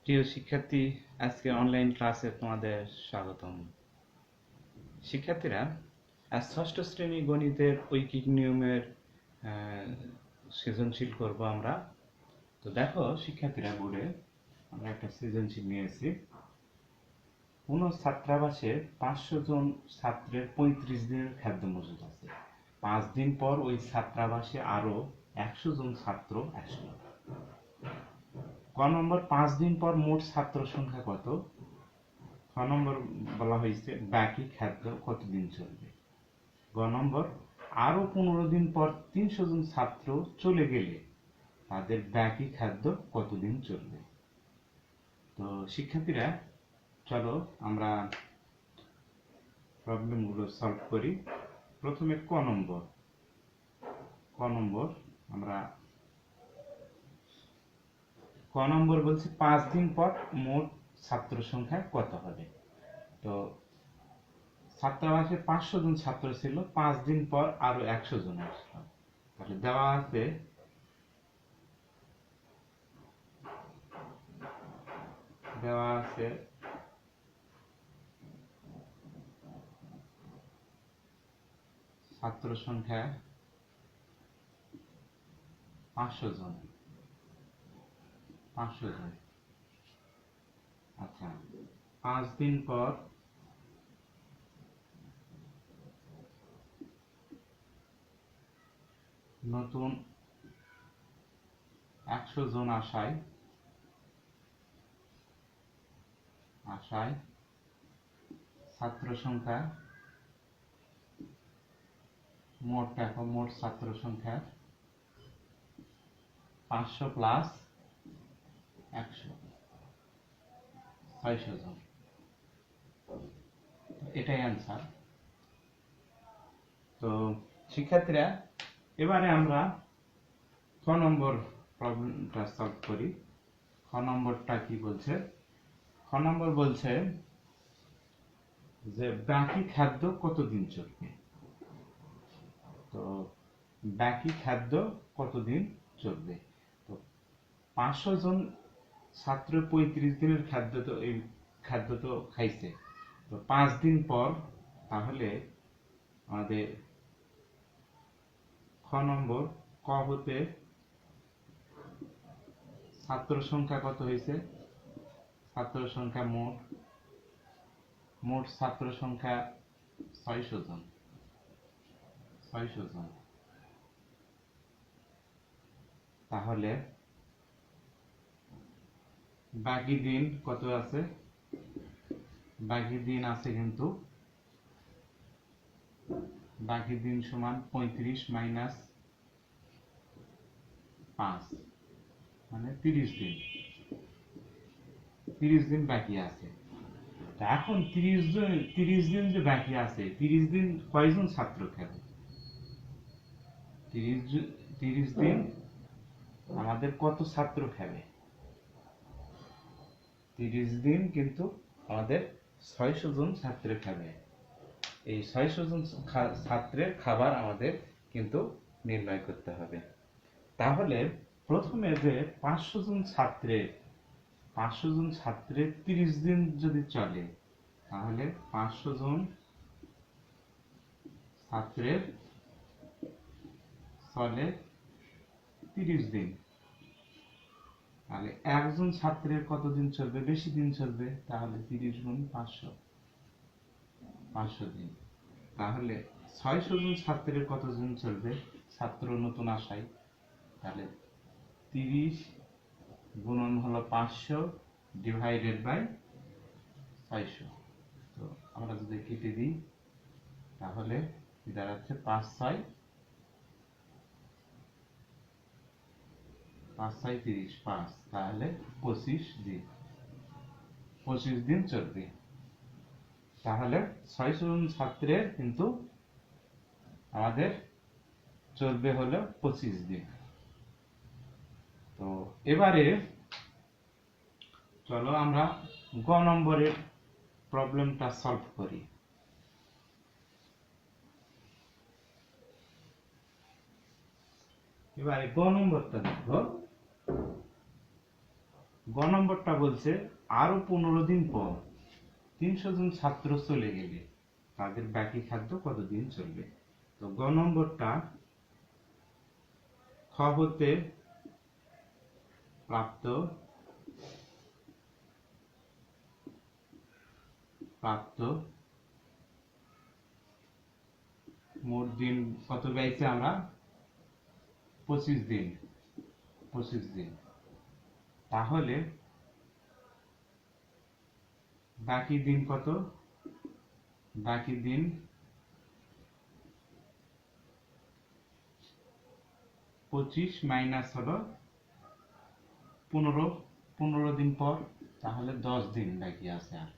প্রিয় শিক্ষার্থী, আজকে অনলাইন ক্লাসে তোমাদের স্বাগতম। শিক্ষার্থীরা, আজ ষষ্ঠ শ্রেণী গণিতের ঐকিক নিয়মের আহ, সৃজনশীল করব আমরা। তো দেখো শিক্ষার্থীরা, বোর্ডে আমরা একটা সৃজনশীল নিয়েছি। কোনো ছাত্রাবাসে 500 জন ছাত্রের 35 দিনের খাদ্য মজুদ আছে। 5 দিন পর ওই ছাত্রাবাসে আরো 100 জন ছাত্র আসলো। ক নম্বর, 5 দিন পর মোট ছাত্র সংখ্যা কত? খ নম্বর বলা হয়েছে বাকি খাদ্য কতদিন চলবে। গ নম্বর, আরো 15 দিন পর 300 জন ছাত্র চলে গেলে তাদের বাকি খাদ্য কতদিন চলবে। তো শিক্ষার্থীরা, চলো আমরা প্রবলেমগুলো সলভ করি। প্রথমে ক নম্বর আমরা বলছি 5 দিন পর মোট ছাত্র সংখ্যা কত হবে। তো ছাত্রাবাসে 500 জন ছাত্র ছিল, 5 দিন পর আরো 100 জন আসলো। তাহলে দেওয়া আছে ছাত্র সংখ্যা 500 জন। আচ্ছা, 5 দিন পর নতুন 100 জন আসায় ছাত্র সংখ্যা মোট ছাত্র সংখ্যা 500 প্লাস 100, 600 জন। এটাই অ্যান্সার। তো শিক্ষার্থীরা, এবারে আমরা খ নম্বর প্রবলেমটা সলভ করি। খ নম্বরটা কি বলছে? খ নম্বর বলছে যে বাকি খাদ্য কতদিন চলবে। তো বাকি খাদ্য কতদিন চলবে। তো 500 জন ছাত্র 35 দিনের খাদ্য তো খাইছে। তো 5 দিন পর তাহলে আমাদের খ নম্বর ক হতে ছাত্র সংখ্যা কত হয়েছে? ছাত্র সংখ্যা মোট ছাত্র সংখ্যা 600 জন। তাহলে বাকি দিন কত আছে? বাকি দিন আছে কিন্তু বাকি দিন সমান 35 মাইনাস 5, মানে 30 দিন। 30 দিন বাকি আছে। এখন 30 দিন যে বাকি আছে, 30 দিন কয়জন ছাত্র খাবে? 30 দিন আমাদের কত ছাত্র খাবে? 30 দিন কিন্তু আমাদের 600 জন ছাত্র খাবে। এই 600 জন ছাত্রের খাবার আমাদের কিন্তু নির্ণয় করতে হবে। তাহলে প্রথমে যে 500 জন ছাত্রের 30 দিন যদি চলে, তাহলে 500 জন ছাত্রের চলে 30 দিন। তাহলে একজন ছাত্রের কতদিন চলবে? বেশি দিন চলবে। তাহলে 30 গুণ 500 দিন। তাহলে 600 জন ছাত্রের কতদিন চলবে? ছাত্র নতুন আসায়। তাহলে 30 গুণন হলো 500 ডিভাইডেড বাই 600। তো আমরা যদি কেটে দিই তাহলে দাঁড়াচ্ছে 5 6 30, 5, তাহলে 25 দিন চলবে। তাহলে 600 জন ছাত্রের কিন্তু আমাদের চলবে হলো 25 দিন। তো এবারে চলো আমরা গ নম্বরের প্রবলেমটা সলভ করি। এবারে গ নম্বরটা দেখো। গ নম্বরটা বলছে আরো 15 দিন পর 300 জন ছাত্র চলে গেলে তাদের বাকি খাদ্য কতদিন চলবে। তো গ নম্বরটা খ হতে প্রাপ্ত প্রাপ্ত মোট দিন কত পাইছে আমরা 25 দিন। 25 দিন। তাহলে বাকি দিন কত? বাকি দিন 25 মাইনাস হলো 15 দিন পর, তাহলে 10 দিন বাকি আছে। আর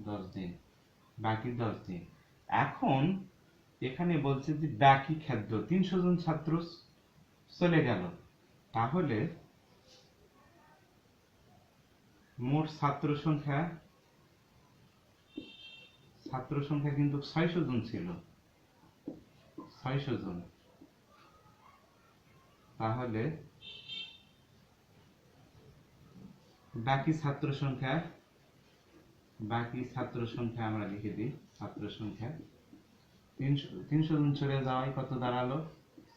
10 দিন বাকি 10 দিন। এখন এখানে বলছে যে বাকি খাদ্য 300 জন ছাত্র চলে গেল, তাহলে মোট ছাত্র সংখ্যা কিন্তু 600 জন ছিল। 600 জন। তাহলে বাকি ছাত্র সংখ্যা আমরা লিখে দিই। ছাত্র সংখ্যা 300 জন চলে যাওয়ায় কত দাঁড়ালো?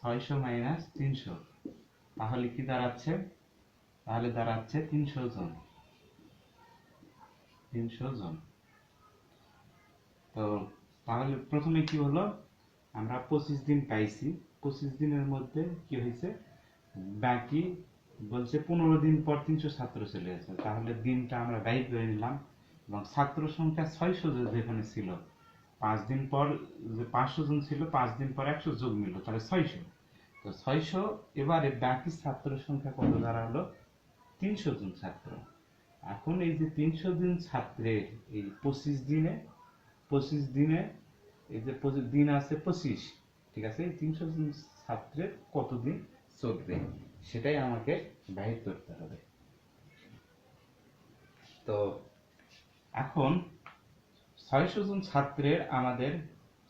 600 মাইনাস 300। তাহলে কি দাঁড়াচ্ছে? তাহলে দাঁড়াচ্ছে 300 জন। 300 জন। তো তাহলে প্রথমে কি হলো? আমরা 25 দিন পাইছি। 25 দিনের মধ্যে কি হয়েছে? বাকি বলছে 15 দিন পর 300 ছাত্র চলে গেছে, তাহলে দিনটা আমরা বাইর করে নিলাম এবং ছাত্র সংখ্যা 600 যেখানে ছিল, 5 দিন পর যে 500 জন ছিল, 5 দিন পর 100 যোগ নিল, তাহলে 600। তো 600। এবারে বাকি ছাত্র সংখ্যা কত দাঁড়ালো? 300 জন ছাত্র। এখন এই যে 300 জন ছাত্রের এই 25 দিনে এই যে দিন আছে 25, ঠিক আছে? এই 300 জন ছাত্রের কতদিন চলবে সেটাই আমাকে বাহির করতে হবে। তো এখন 600 জন ছাত্রের আমাদের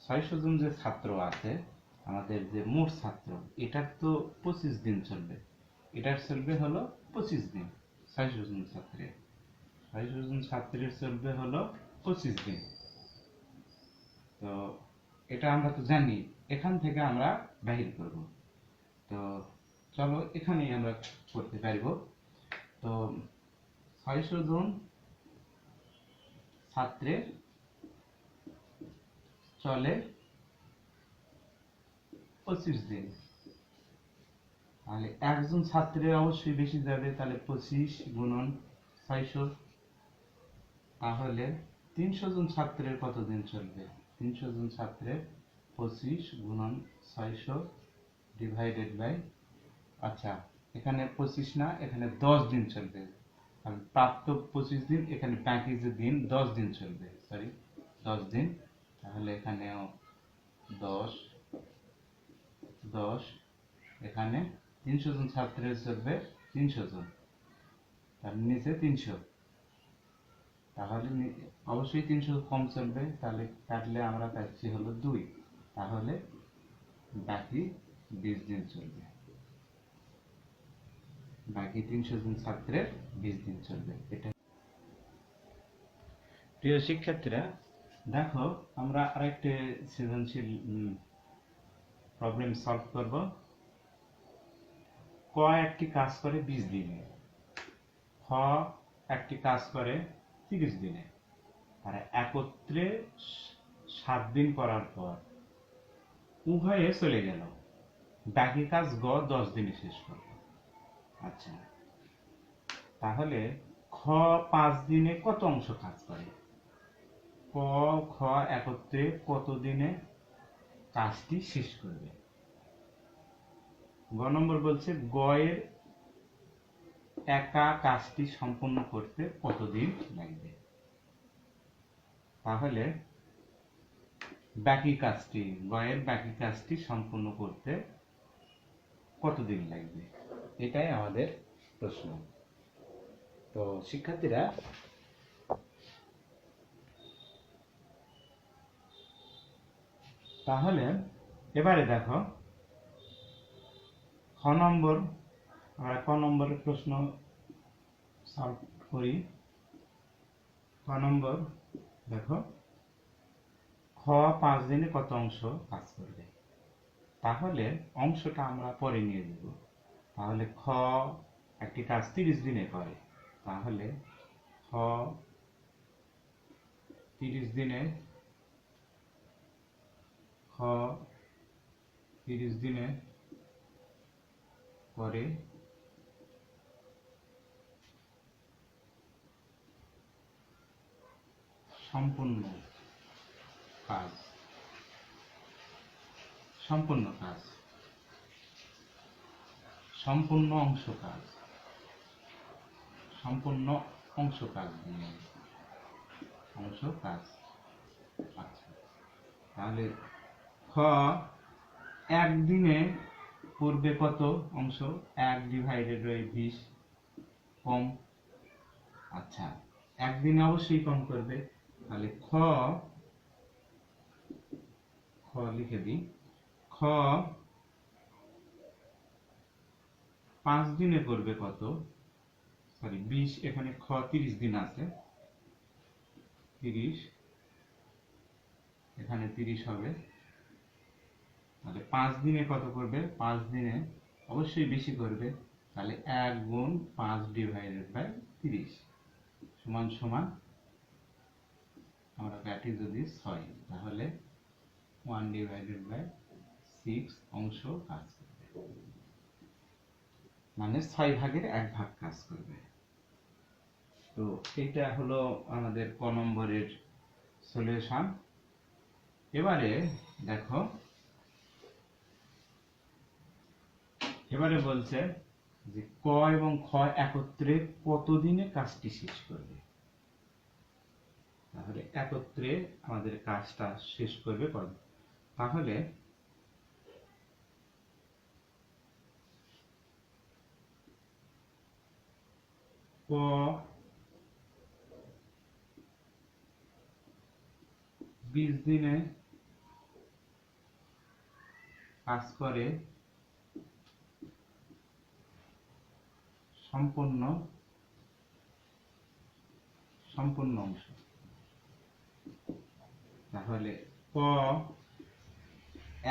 600 জন যে ছাত্র আছে, আমাদের যে মোট ছাত্র, এটার তো 25 দিন চলবে। এটার চলবে হলো 25 দিন। 600 জন ছাত্রের চলবে হলো 25 দিন। তো এটা আমরা তো জানি, এখান থেকে আমরা বাহির করব। তো চলো এখানেই আমরা করতে পারব। তো 600 জন ছাত্রের চলে 25 দিন। তাহলে একজন ছাত্রের অবশ্যই বেশি যাবে, তাহলে 25 গুণন 600। তাহলে 300 জন ছাত্রের কতদিন চলবে? 300 জন ছাত্রের 25 গুণন 600 ডিভাইডেড বাই, আচ্ছা এখানে 25 না, এখানে 10 দিন চলবে। প্রাপ্ত 25 দিন, এখানে বাকি যে দিন 10 দিন চলবে, সরি 10 দিন। তাহলে এখানেও 10 10, এখানে 300 জন ছাত্রের চলবে 300 জন, তার নিচে 300। তাহলে অবশ্যই 300 কম চলবে, তাহলে কাটলে আমরা পাচ্ছি হলো 2। তাহলে বাকি 20 দিন চলবে। বাকি 300 জন ছাত্রের 20 দিন চলবে। এটা প্রিয় শিক্ষার্থীরা, দেখো আমরা আরেকটা সৃজনশীল প্রবলেম সলভ করব। ক একটি কাজ করে 20 দিনে, খ একটি কাজ করে 30 দিনে, আর একত্রে 7 দিন করার পর উভয়ে চলে গেল, বাকি কাজ গ 10 দিনে শেষ করলো। আচ্ছা, তাহলে খ 5 দিনে কত অংশ কাজ করে? ক খ একত্রে কত দিনে কাজটি শেষ করবে? গ নম্বর বলছে গ এর একা কাজটি সম্পন্ন করতে কতদিন লাগবে। তাহলে বাকি কাজটি, গ এর বাকি কাজটি সম্পন্ন করতে কতদিন লাগবে, এটাই আমাদের প্রশ্ন। তো শিক্ষার্থীরা, তাহলে এবারে দেখো খ নম্বর, আমরা ক নম্বরের প্রশ্ন সলভ করি। ক নম্বর দেখো, খ 5 দিনে কত অংশ কাজ করবে? তাহলে অংশটা আমরা পরে নিয়ে যাব। তাহলে খ একটি কাজ 30 দিনে করে, তাহলে খ 30 দিনে, খ 30 দিনে করে সম্পূর্ণ কাজ, সম্পূর্ণ কাজ, সম্পূর্ণ অংশ কাজ, সম্পূর্ণ অংশ কাজ নিয়ে অংশ কাজ। আচ্ছা, তাহলে খ একদিনে করবে কত অংশ? 1 ডিভাইডেড বাই 20 কম। আচ্ছা, একদিনে অবশ্যই কম করবে, তাহলে খ খ লিখে দিই, খ 5 দিনে করবে কত? সরি 20, এখানে খ 30 দিন আছে, 30, এখানে 30 হবে, তাহলে 5 দিনে কত করবে? 5 দিনে অবশ্যই বেশি করবে, তাহলে 1 গুণ 5 ডিভাইডেড বাই 30 সমান সমান, আমরা কাটি যদি 6, তাহলে 1 ডিভাইডেড বাই 6 অংশ কাজ করবে, মানে 6 ভাগের 1 ভাগ কাজ করবে। তো এটা হলো আমাদের ক নম্বরের সলিউশন। এবারে দেখো, এবারে বলছে যে ক এবং খ একত্রে কতদিনে কাজটি শেষ করবে? তাহলে একত্রে আমাদের কাজটা শেষ করবে কত? তাহলে ক 20 দিনে কাজ করে সম্পূর্ণ সম্পূর্ণ অংশ, তাহলে ক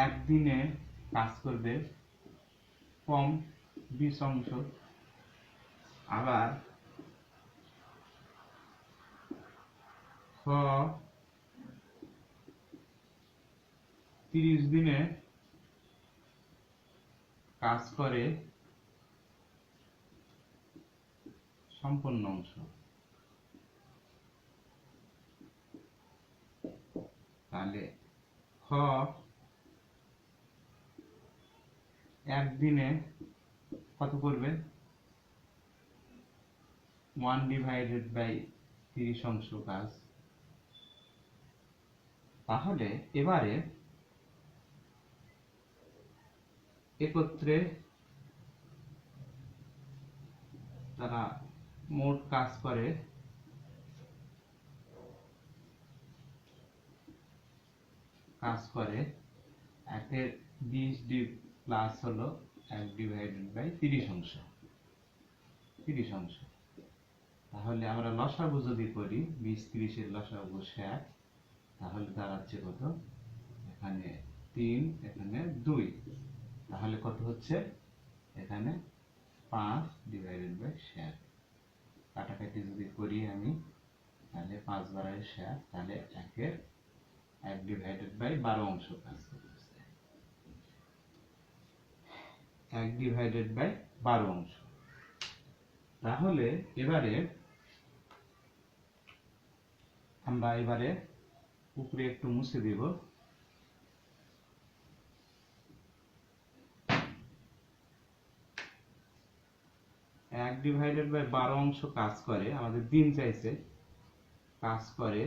একদিনে কাজ করবে কম 20 অংশ। আবার খ 30 দিনে কাজ করে সম্পূর্ণ অংশ, তাহলে খ একদিনে কত করবে? 1 ডিভাইডেড বাই 30 অংশ কাজ। তাহলে এবারে একত্রে তারা মোট কাজ করে একের 20 ডি প্লাস হলো 1 ডিভাইডেড বাই 30 অংশ, 30 অংশ। তাহলে আমরা লসাগু যদি করি, 20 30 এর লসাগু 60, তাহলে দাঁড়াচ্ছে কত? এখানে 3, এখানে 2, তাহলে কত হচ্ছে? এখানে 5 ডিভাইডেড বাই 60, কাটাকাটি যদি করি আমি, তাহলে 5 বারায় 60, তাহলে 1 ডিভাইডেড বাই 12 অংশ কাজ করতেছে, 1 ডিভাইডেড বাই 12 অংশ। তাহলে এবারে আমরা উপরে একটু মুছে দেব। 1 ডিভাইডেড বাই 12 অংশ কাজ করে, আমাদের দিন চাইছে, কাজ করে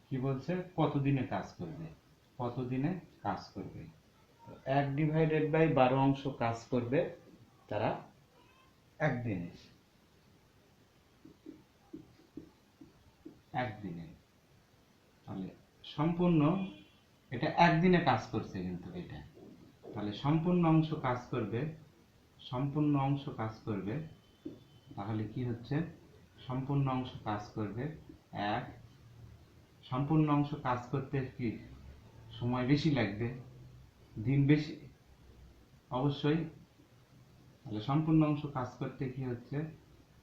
কি বলছে? কতদিনে কাজ করবে, কতদিনে কাজ করবে। 1 ডিভাইডেড বাই 12 অংশ কাজ করবে তারা একদিনে, একদিনে। তাহলে সম্পূর্ণ, এটা একদিনে কাজ করছে কিন্তু এটা, তাহলে সম্পূর্ণ অংশ কাজ করবে, সম্পূর্ণ অংশ কাজ করবে, তাহলে কি হচ্ছে, সম্পূর্ণ অংশ কাজ করবে এক, সম্পূর্ণ অংশ কাজ করতে কি সময় বেশি লাগবে, দিন বেশি, অবশ্যই। তাহলে সম্পূর্ণ অংশ কাজ করতে কি হচ্ছে,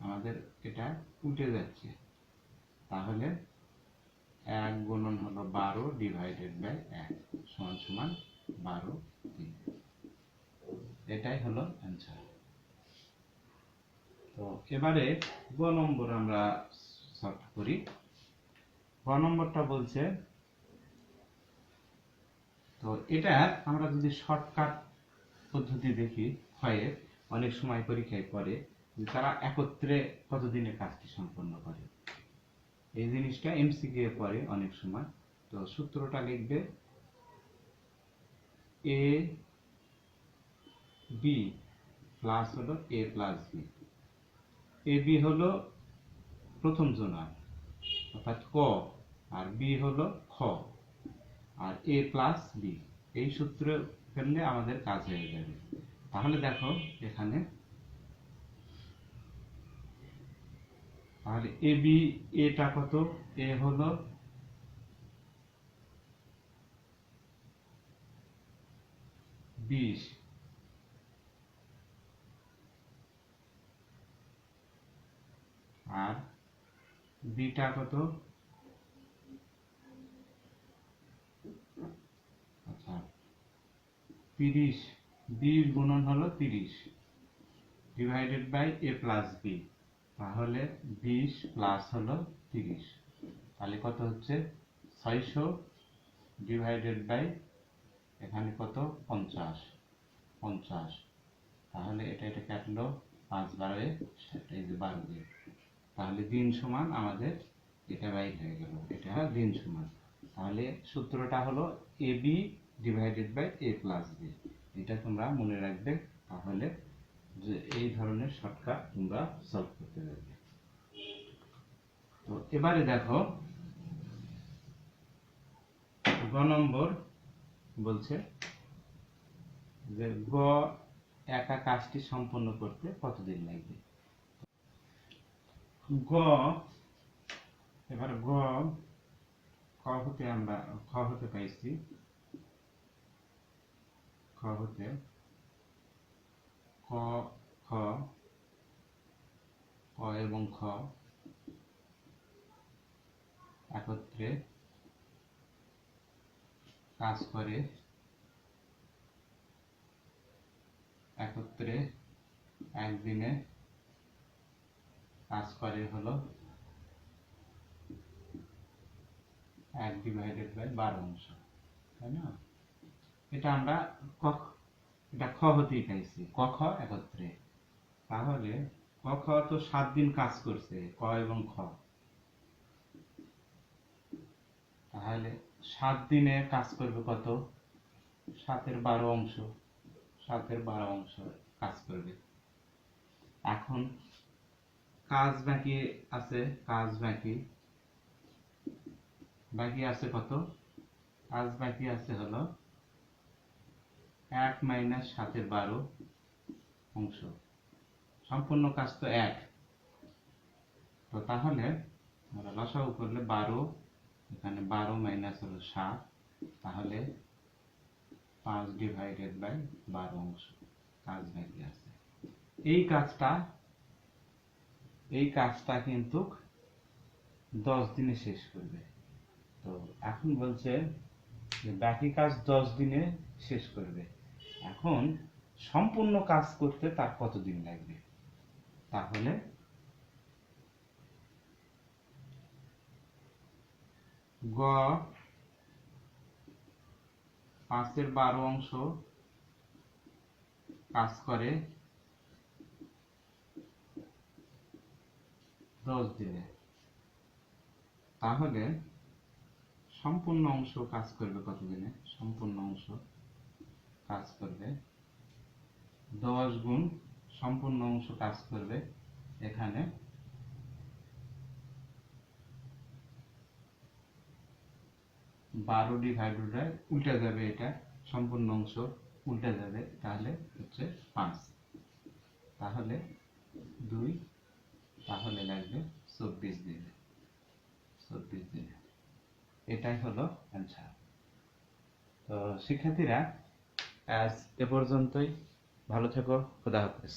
আমাদের এটা উল্টে যাচ্ছে, তাহলে 1 গুণন হলো 12 ডিভাইডেড বাই 1 সমান সমান 12 দিন। এটাই হলো অ্যান্সার। তো এবারে গ নম্বর আমরা সলভ করি। গ নম্বরটা বলছে, তো এটা আমরা যদি শর্টকাট পদ্ধতি দেখি হয়, অনেক সময় পরীক্ষায় পড়ে যে তারা একত্রে কতদিনে কাজটি সম্পন্ন করে, এই জিনিসটা এমসিকিউ এ পড়ে অনেক সময়। তো সূত্রটা লিখবে এ বি প্লাস হলো এ প্লাস বি। এ বি হলো প্রথম জোনাল অর্থাৎ ক, আর বি হলো খ, আর এ প্লাস বি, এই সূত্রে ফেললে আমাদের কাজ হয়ে যাবে। তাহলে দেখো এখানে, তাহলে এ বি, এটা কত, এ হলো 20, আর বিটা কত, আচ্ছা 30, 20 গুণন হলো 30 divided by A plus B, তাহলে 20 প্লাস হলো 30, তাহলে কত হচ্ছে 600 ডিভাইডেড বাই এখানে কত 50, 50, তাহলে এটা কাটলো 5 12 এই যে 12 দিয়ে, তাহলে দিন সমান আমাদের এটা বাইর হয়ে গেল, এটা দিন সমান। তাহলে সূত্রটা হলো A B divided by A plus B, এটা তোমরা মনে রাখবে, তাহলে যে এই ধরনের শর্টকাট তোমরা সলভ করতে পারবে। তো এবারে দেখো গ নম্বর বলছে যে গ একা কাজটি সম্পন্ন করতে কতদিন লাগবে। গ, এবার গ, খ হতে আমরা, খ হতে পাইছি, খ হতে ক, খ, ক এবং খ একত্রে কাজ করে, একত্রে একদিনে কাজ করে হলো 1 ডিভাইডেড বাই 12 অংশ, তাই না? এটা আমরা ক, এটা খ হতেই পাইছি, ক খ একত্রে, তাহলে ক খ তো 7 দিন কাজ করছে, ক এবং খ, তাহলে 7 দিনে কাজ করবে কত, 7 এর 12 অংশ, 7 এর 12 অংশ কাজ করবে। এখন কাজ বাকি আছে, কাজ বাকি, বাকি আছে কত, কাজ বাকি আছে হলো 1 মাইনাস 7 এর 12 অংশ, সম্পূর্ণ কাজ তো 1, তো তাহলে আমরা লসাগু করলে 12, এখানে 12 মাইনাস হলো 7, তাহলে 5 ডিভাইডেড বাই 12 অংশ কাজ বাকি আছে। এই কাজটা, এই কাজটা কিন্তু 10 দিনে শেষ করবে। তো এখন বলছে যে বাকি কাজ 10 দিনে শেষ করবে, এখন সম্পূর্ণ কাজ করতে তার কতদিন লাগবে, তাহলে গ 5 এর 12 অংশ কাজ করে 10 দিনে, তাহলে সম্পূর্ণ অংশ কাজ করবে কতদিনে, সম্পূর্ণ অংশ কাজ করবে 10 গুণ সম্পূর্ণ অংশ কাজ করবে এখানে 12 ডিভাইডেড বাই উল্টে যাবে, এটা সম্পূর্ণ অংশ উল্টে যাবে, তাহলে হচ্ছে 5, তাহলে 2, তাহলে লাগবে 24 দিন। 24 দিন, এটাই হলো অ্যান্সার। তো শিক্ষার্থীরা আজ এ পর্যন্তই। ভালো থেকো, খোদা হাফেজ।